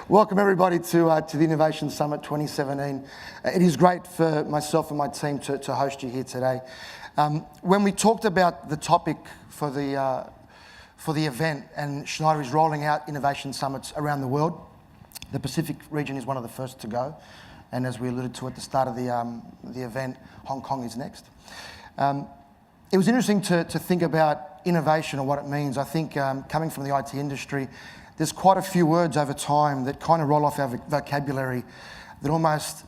Welcome everybody to the Innovation Summit 2017. It is great for myself and my team to host you here today. When we talked about the topic for the event, and Schneider is rolling out innovation summits around the world, the Pacific region is one of the first to go, and as we alluded to at the start of the event, Hong Kong is next. It was interesting to think about innovation and what it means. I think coming from the IT industry, there's quite a few words over time that kind of roll off our vocabulary that almost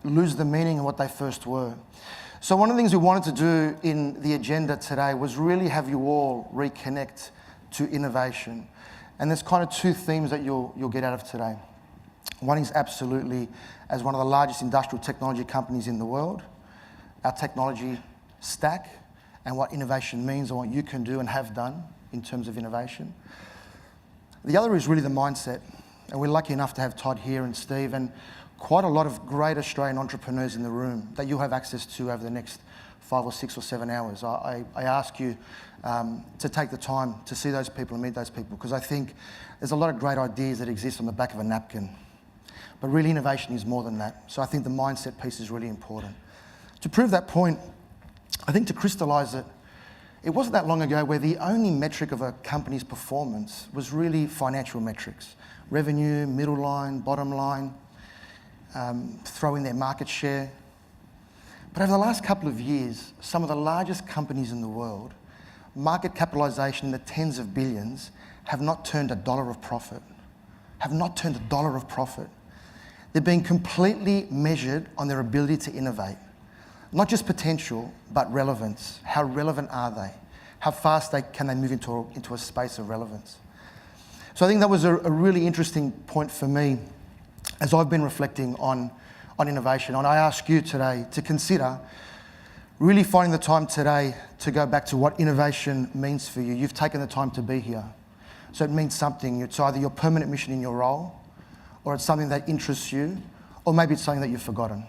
lose the meaning of what they first were. So one of the things we wanted to do in the agenda today was really have you all reconnect to innovation. And there's kind of two themes that you'll get out of today. One is absolutely, as one of the largest industrial technology companies in the world, our technology stack and what innovation means and what you can do and have done in terms of innovation. The other is really the mindset, and we're lucky enough to have Todd here and Steve and quite a lot of great Australian entrepreneurs in the room that you'll have access to over the next 5 or 6 or 7 hours. I ask you to take the time to see those people and meet those people, because I think there's a lot of great ideas that exist on the back of a napkin. But really innovation is more than that. So I think the mindset piece is really important. To prove that point, I think to crystallise it, it wasn't that long ago where the only metric of a company's performance was really financial metrics. Revenue, middle line, bottom line, throw in their market share. But over the last couple of years, some of the largest companies in the world, market capitalisation in the tens of billions, have not turned a dollar of profit. They're being completely measured on their ability to innovate. Not just potential, but relevance. How relevant are they? How fast can they move into a space of relevance? So I think that was a really interesting point for me as I've been reflecting on innovation. And I ask you today to consider really finding the time today to go back to what innovation means for you. You've taken the time to be here. So it means something. It's either your permanent mission in your role, or it's something that interests you, or maybe it's something that you've forgotten.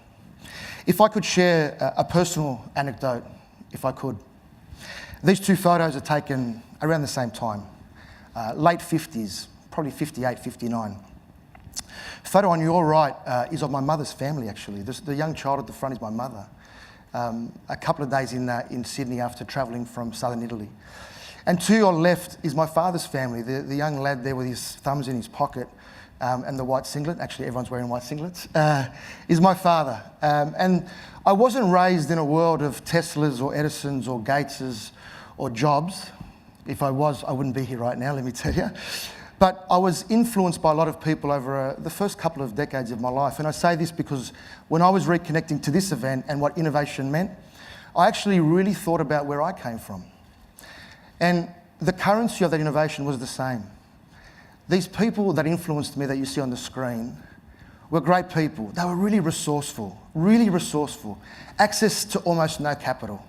If I could share a personal anecdote, if I could. These two photos are taken around the same time, late 50s, probably 58, 59. The photo on your right is of my mother's family, actually. The young child at the front is my mother. A couple of days in Sydney after travelling from southern Italy. And to your left is my father's family, the young lad there with his thumbs in his pocket, and the white singlet, actually everyone's wearing white singlets, is my father. And I wasn't raised in a world of Teslas or Edisons or Gateses or Jobs. If I was, I wouldn't be here right now, let me tell you. But I was influenced by a lot of people over the first couple of decades of my life. And I say this because when I was reconnecting to this event and what innovation meant, I actually really thought about where I came from. And the currency of that innovation was the same. These people that influenced me that you see on the screen were great people. They were really resourceful, access to almost no capital.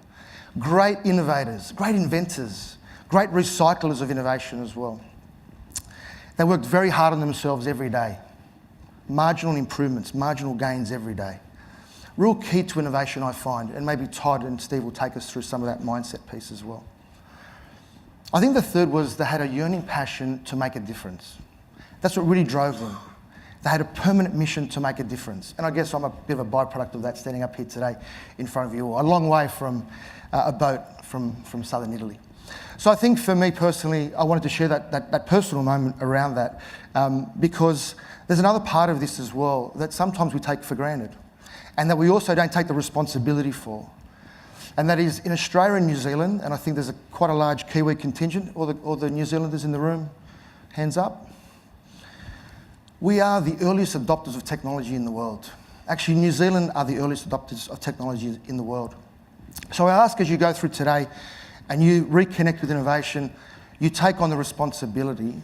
Great innovators, great inventors, great recyclers of innovation as well. They worked very hard on themselves every day. Marginal improvements, marginal gains every day. Real key to innovation, I find, and maybe Todd and Steve will take us through some of that mindset piece as well. I think the third was they had a yearning passion to make a difference. That's what really drove them. They had a permanent mission to make a difference. And I guess I'm a bit of a byproduct of that, standing up here today in front of you all, a long way from a boat from southern Italy. So I think for me personally, I wanted to share that personal moment around that because there's another part of this as well that sometimes we take for granted and that we also don't take the responsibility for. And that is in Australia and New Zealand, and I think there's quite a large Kiwi contingent, all the New Zealanders in the room, hands up. We are the earliest adopters of technology in the world. Actually, New Zealand are the earliest adopters of technology in the world. So I ask as you go through today and you reconnect with innovation, you take on the responsibility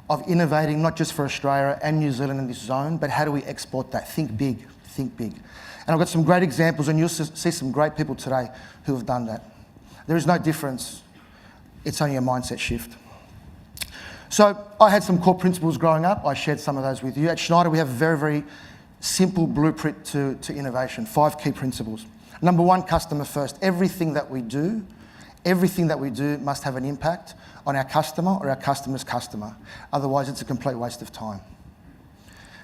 of innovating not just for Australia and New Zealand in this zone, but how do we export that? Think big, think big. And I've got some great examples, and you'll see some great people today who have done that. There is no difference. It's only a mindset shift. So I had some core principles growing up. I shared some of those with you. At Schneider, we have a very, very simple blueprint to innovation, 5 key principles. Number 1, customer first. Everything that we do must have an impact on our customer or our customer's customer. Otherwise, it's a complete waste of time.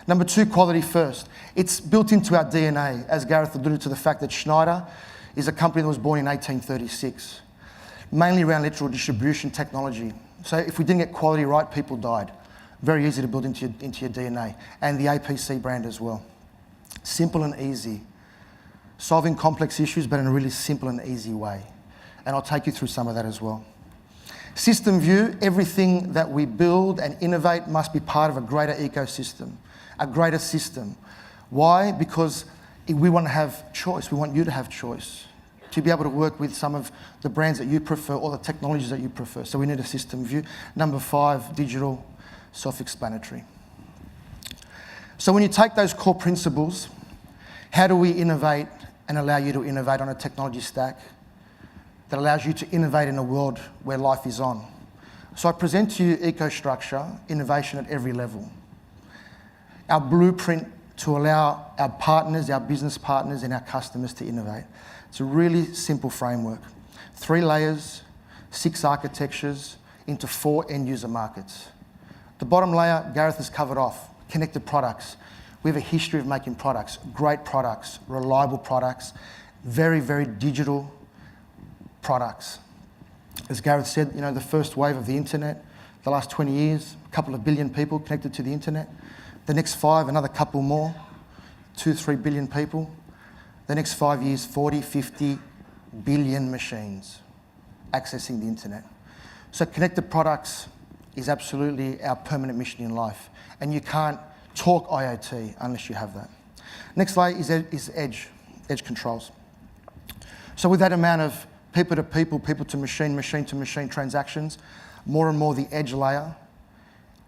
Number two, quality first. It's built into our DNA, as Gareth alluded to the fact that Schneider is a company that was born in 1836, mainly around electrical distribution technology. So if we didn't get quality right, people died. Very easy to build into your DNA. And the APC brand as well. Simple and easy. Solving complex issues, but in a really simple and easy way. And I'll take you through some of that as well. System view, everything that we build and innovate must be part of a greater ecosystem, a greater system. Why? Because we want to have choice. We want you to have choice, to be able to work with some of the brands that you prefer or the technologies that you prefer. So we need a system view. Number five, digital, self-explanatory. So when you take those core principles, how do we innovate and allow you to innovate on a technology stack that allows you to innovate in a world where life is on? So I present to you EcoStruxure, innovation at every level. Our blueprint to allow our partners, our business partners and our customers to innovate. It's a really simple framework. 3 layers, 6 architectures into 4 end user markets. The bottom layer, Gareth has covered off, connected products. We have a history of making products, great products, reliable products, very, very digital products. As Gareth said, you know, the first wave of the internet, the last 20 years, a couple of billion people connected to the internet. The next 5, another couple more, 2-3 billion people. The next 5 years, 40-50 billion machines accessing the internet. So connected products is absolutely our permanent mission in life. And you can't talk IoT unless you have that. Next layer is edge controls. So with that amount of people to people, people to machine, machine to machine transactions, more and more the edge layer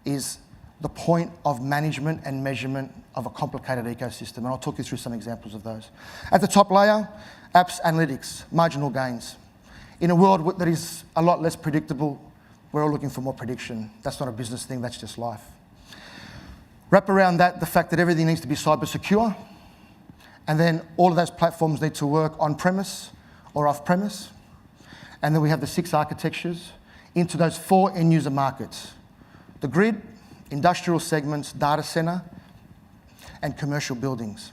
is the point of management and measurement of a complicated ecosystem. And I'll talk you through some examples of those. At the top layer, apps, analytics, marginal gains. In a world that is a lot less predictable, we're all looking for more prediction. That's not a business thing, that's just life. Wrap around that the fact that everything needs to be cyber secure, and then all of those platforms need to work on-premise or off-premise. And then we have the 6 architectures into those 4 end-user markets. The grid, industrial segments, data center, and commercial buildings.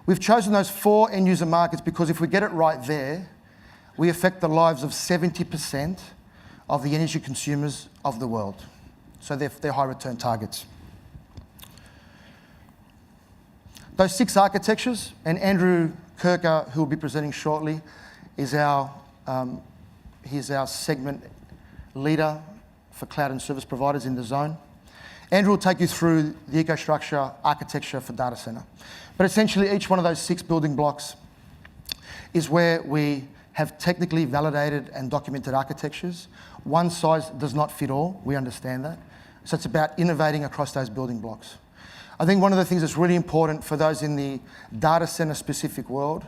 We've chosen those 4 end-user markets because if we get it right there, we affect the lives of 70% of the energy consumers of the world. So they're high return targets. Those 6 architectures, and Andrew Kirker, who will be presenting shortly, is he's our segment leader for cloud and service providers in the zone. Andrew will take you through the EcoStruxure architecture for data center. But essentially each one of those 6 building blocks is where we have technically validated and documented architectures. One size does not fit all, we understand that. So it's about innovating across those building blocks. I think one of the things that's really important for those in the data center specific world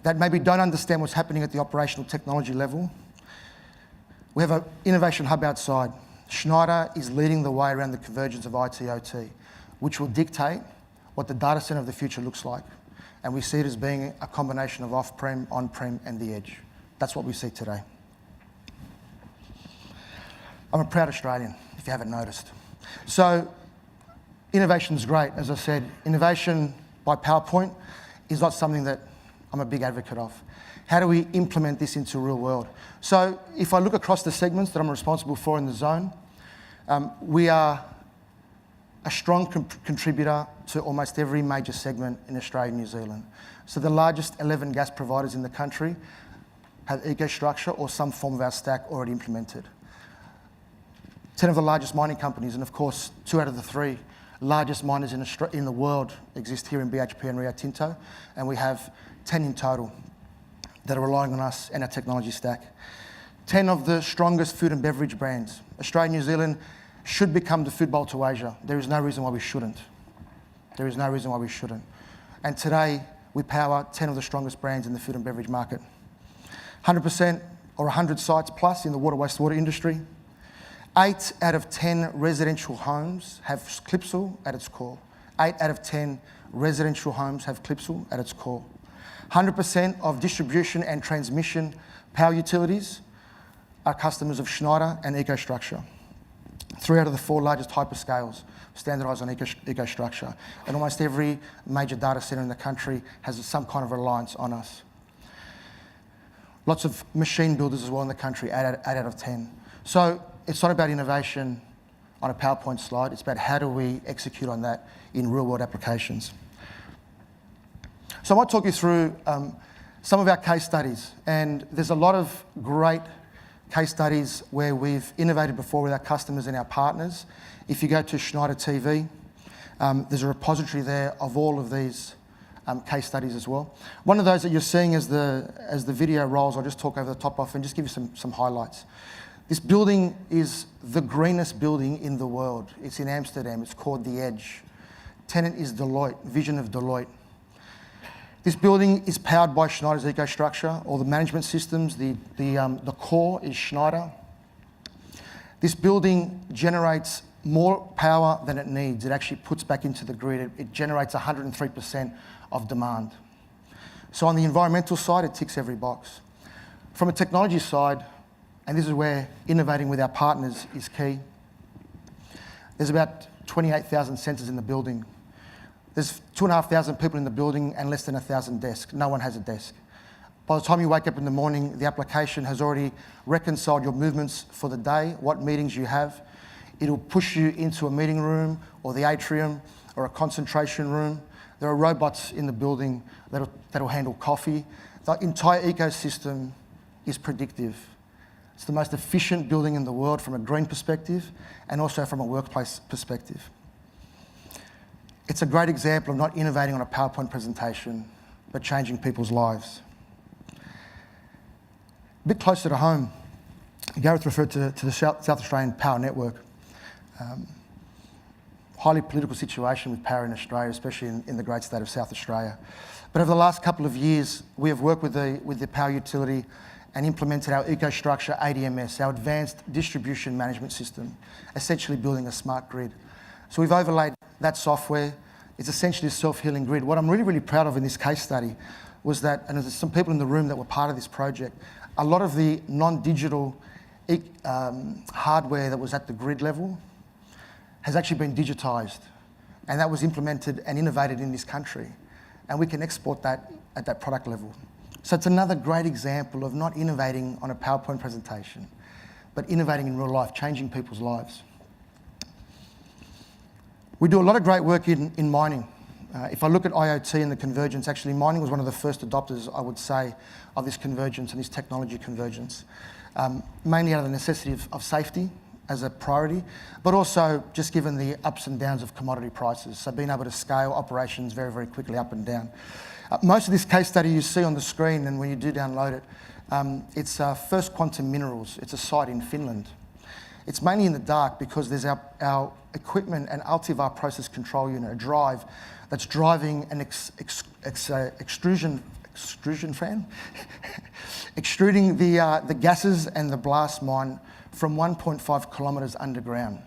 that maybe don't understand what's happening at the operational technology level, we have an innovation hub outside. Schneider is leading the way around the convergence of IT/OT, which will dictate what the data center of the future looks like. And we see it as being a combination of off-prem, on-prem, and the edge. That's what we see today. I'm a proud Australian, if you haven't noticed. So innovation's great. As I said, innovation by PowerPoint is not something that I'm a big advocate of. How do we implement this into real world? So if I look across the segments that I'm responsible for in the zone, we are a strong contributor to almost every major segment in Australia and New Zealand. So the largest 11 gas providers in the country have EcoStruxure or some form of our stack already implemented. 10 of the largest mining companies, and of course 2 out of the 3 largest miners in the world exist here in BHP and Rio Tinto, and we have 10 in total that are relying on us and our technology stack. 10 of the strongest food and beverage brands. Australia and New Zealand should become the food bowl to Asia. There is no reason why we shouldn't. There is no reason why we shouldn't. And today, we power 10 of the strongest brands in the food and beverage market. 100% or 100 sites plus in the water wastewater industry. 8 out of 10 residential homes have Clipsal at its core. 8 out of 10 residential homes have Clipsal at its core. 100% of distribution and transmission power utilities are customers of Schneider and EcoStruxure. 3 out of the 4 largest hyperscales standardise on EcoStruxure, and almost every major data centre in the country has some kind of reliance on us. Lots of machine builders as well in the country, 8 out of 10. So it's not about innovation on a PowerPoint slide, it's about how do we execute on that in real-world applications. So I might talk you through some of our case studies, and there's a lot of great case studies where we've innovated before with our customers and our partners. If you go to Schneider TV, there's a repository there of all of these case studies as well. One of those that you're seeing as the video rolls, I'll just talk over the top of and just give you some highlights. This building is the greenest building in the world. It's in Amsterdam, it's called The Edge. Tenant is Deloitte, vision of Deloitte. This building is powered by Schneider's EcoStruxure, all the management systems, the core is Schneider. This building generates more power than it needs. It actually puts back into the grid. It generates 103% of demand. So on the environmental side, it ticks every box. From a technology side, and this is where innovating with our partners is key, there's about 28,000 sensors in the building. There's 2,500 people in the building and less than 1,000 desks. No one has a desk. By the time you wake up in the morning, the application has already reconciled your movements for the day, what meetings you have. It'll push you into a meeting room or the atrium or a concentration room. There are robots in the building that'll handle coffee. The entire ecosystem is predictive. It's the most efficient building in the world from a green perspective and also from a workplace perspective. It's a great example of not innovating on a PowerPoint presentation, but changing people's lives. A bit closer to home, Gareth referred to the South Australian Power Network. Highly political situation with power in Australia, especially in the great state of South Australia. But over the last couple of years, we have worked with the power utility and implemented our EcoStruxure ADMS, our Advanced Distribution Management System, essentially building a smart grid. So we've overlaid that software. It's essentially a self-healing grid. What I'm really, really proud of in this case study was that, and there's some people in the room that were part of this project, a lot of the non-digital hardware that was at the grid level has actually been digitised, and that was implemented and innovated in this country, and we can export that at that product level. So it's another great example of not innovating on a PowerPoint presentation, but innovating in real life, changing people's lives. We do a lot of great work in mining. If I look at IoT and the convergence, actually mining was one of the first adopters, I would say, of this convergence and this technology convergence, mainly out of the necessity of safety as a priority, but also just given the ups and downs of commodity prices. So being able to scale operations very, very quickly up and down. Most of this case study you see on the screen, and when you do download it, it's First Quantum Minerals. It's a site in Finland. It's mainly in the dark because there's our equipment, an Altivar process control unit, a drive that's driving an extrusion fan, extruding the gases and the blast mine from 1.5 kilometres underground.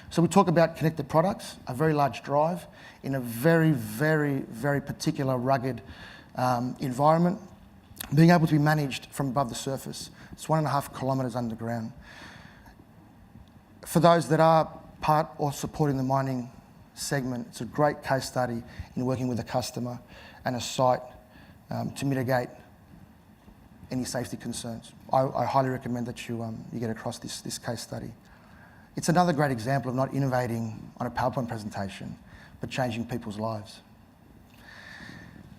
So we talk about connected products, a very large drive in a very, very, very particular rugged environment, being able to be managed from above the surface. It's 1.5 kilometres underground. For those that are part or supporting the mining segment, it's a great case study in working with a customer and a site to mitigate any safety concerns. I highly recommend that you get across this case study. It's another great example of not innovating on a PowerPoint presentation, but changing people's lives.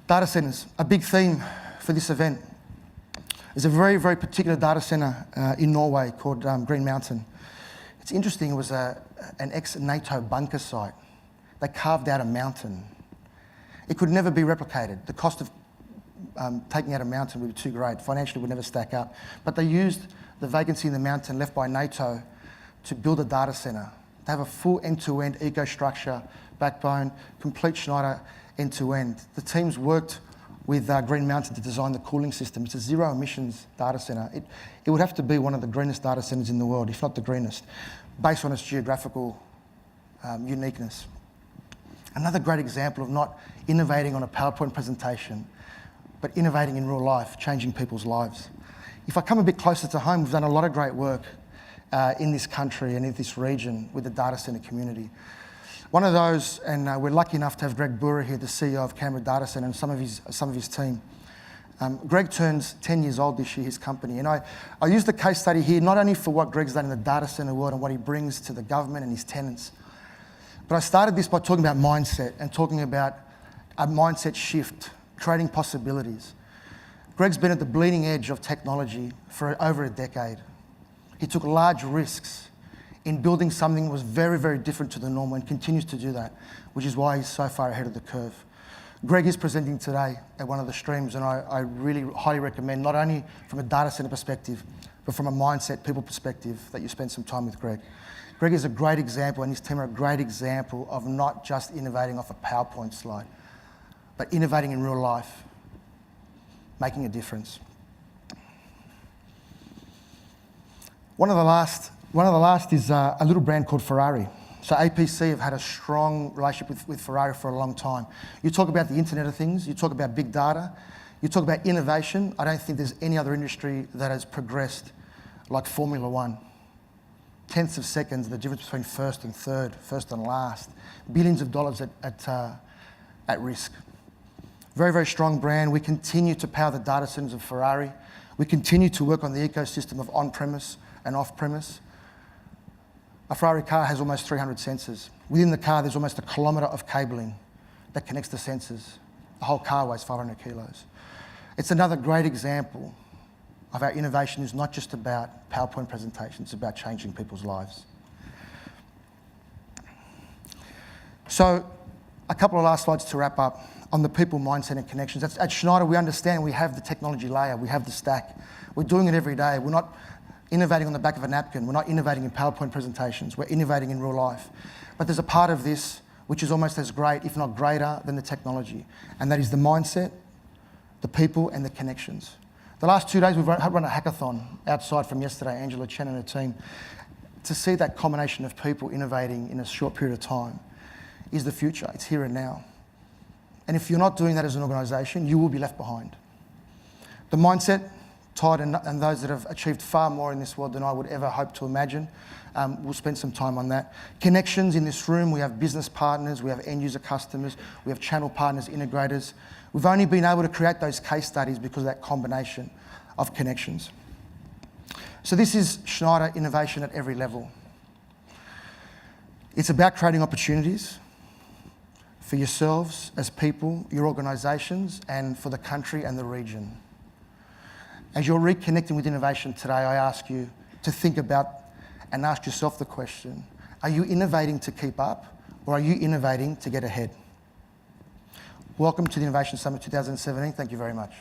Data centres, a big theme for this event. There's a very, very particular data centre in Norway called Green Mountain. It's interesting, it was an ex-NATO bunker site. They carved out a mountain. It could never be replicated. The cost of taking out a mountain would be too great. Financially, it would never stack up. But they used the vacancy in the mountain left by NATO to build a data centre. They have a full end-to-end EcoStruxure backbone, complete Schneider end-to-end. The teams worked with Green Mountain to design the cooling system. It's a zero-emissions data centre. It would have to be one of the greenest data centres in the world, if not the greenest, based on its geographical uniqueness. Another great example of not innovating on a PowerPoint presentation, but innovating in real life, changing people's lives. If I come a bit closer to home, we've done a lot of great work in this country and in this region with the data center community. One of those, and we're lucky enough to have Greg Bura here, the CEO of Canberra Data Center, and some of his team. Greg turns 10 years old this year, his company, and I use the case study here not only for what Greg's done in the data center world and what he brings to the government and his tenants, but I started this by talking about mindset and talking about a mindset shift, creating possibilities. Greg's been at the bleeding edge of technology for over a decade. He took large risks in building something that was very, very different to the norm and continues to do that, which is why he's so far ahead of the curve. Greg is presenting today at one of the streams, and I really highly recommend, not only from a data center perspective, but from a mindset, people perspective, that you spend some time with Greg. Greg is a great example, and his team are a great example of not just innovating off a PowerPoint slide, but innovating in real life, making a difference. One of the last is a little brand called Ferrari. So APC have had a strong relationship with Ferrari for a long time. You talk about the Internet of Things, you talk about big data, you talk about innovation. I don't think there's any other industry that has progressed like Formula One. Tenths of seconds, the difference between first and third, first and last. Billions of dollars at risk. Very, very strong brand. We continue to power the data centers of Ferrari. We continue to work on the ecosystem of on-premise and off-premise. A Ferrari car has almost 300 sensors. Within the car, there's almost a kilometre of cabling that connects the sensors. The whole car weighs 500 kilos. It's another great example of our innovation is not just about PowerPoint presentations, it's about changing people's lives. So, a couple of last slides to wrap up on the people, mindset and connections. At Schneider, we understand we have the technology layer, we have the stack. We're doing it every day. We're not innovating on the back of a napkin. We're not innovating in PowerPoint presentations. We're innovating in real life. But there's a part of this which is almost as great, if not greater, than the technology. And that is the mindset, the people, and the connections. The last 2 days, we've run a hackathon outside from yesterday, Angela Chen and her team. To see that combination of people innovating in a short period of time is the future. It's here and now. And if you're not doing that as an organisation, you will be left behind. The mindset, Todd and those that have achieved far more in this world than I would ever hope to imagine. We'll spend some time on that. Connections in this room, we have business partners, we have end user customers, we have channel partners, integrators. We've only been able to create those case studies because of that combination of connections. So this is Schneider innovation at every level. It's about creating opportunities for yourselves as people, your organisations, and for the country and the region. As you're reconnecting with innovation today, I ask you to think about and ask yourself the question, are you innovating to keep up or are you innovating to get ahead? Welcome to the Innovation Summit 2017. Thank you very much.